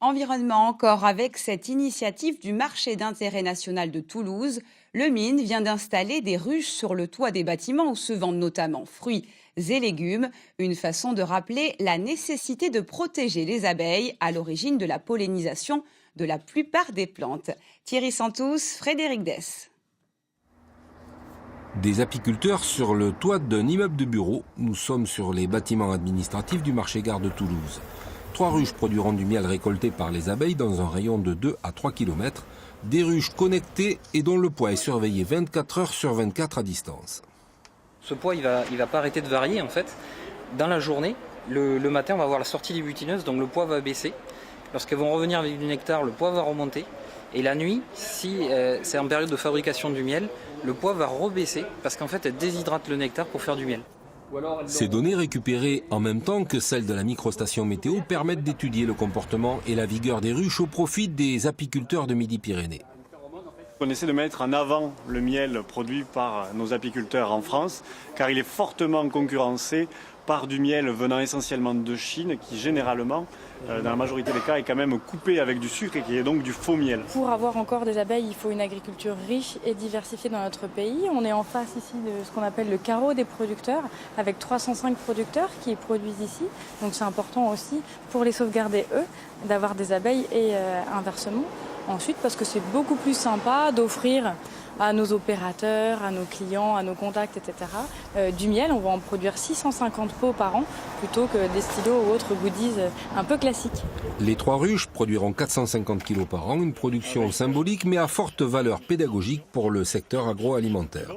Environnement encore avec cette initiative du marché d'intérêt national de Toulouse. Le mine vient d'installer des ruches sur le toit des bâtiments où se vendent notamment fruits et légumes, une façon de rappeler la nécessité de protéger les abeilles à l'origine de la pollinisation de la plupart des plantes. Thierry Santous, Frédéric Dess. Des apiculteurs sur le toit d'un immeuble de bureau. Nous sommes sur les bâtiments administratifs du marché-gare de Toulouse. 3 ruches produiront du miel récolté par les abeilles dans un rayon de 2 à 3 km. Des ruches connectées et dont le poids est surveillé 24 heures sur 24 à distance. Ce poids, il va pas arrêter de varier en fait. Dans la journée, le matin, on va avoir la sortie des butineuses, donc le poids va baisser. Lorsqu'elles vont revenir avec du nectar, le poids va remonter. Et la nuit, si c'est en période de fabrication du miel, le poids va rebaisser parce qu'en fait, elles déshydratent le nectar pour faire du miel. Ces données récupérées en même temps que celles de la microstation météo permettent d'étudier le comportement et la vigueur des ruches au profit des apiculteurs de Midi-Pyrénées. On essaie de mettre en avant le miel produit par nos apiculteurs en France, car il est fortement concurrencé par du miel venant essentiellement de Chine, qui généralement, dans la majorité des cas, est quand même coupé avec du sucre et qui est donc du faux miel. Pour avoir encore des abeilles, il faut une agriculture riche et diversifiée dans notre pays. On est en face ici de ce qu'on appelle le carreau des producteurs, avec 305 producteurs qui produisent ici. Donc c'est important aussi pour les sauvegarder, eux, d'avoir des abeilles et inversement. Ensuite, parce que c'est beaucoup plus sympa d'offrir à nos opérateurs, à nos clients, à nos contacts, etc. Du miel, on va en produire 650 pots par an, plutôt que des stylos ou autres goodies un peu classiques. Les 3 ruches produiront 450 kg par an, une production symbolique mais à forte valeur pédagogique pour le secteur agroalimentaire.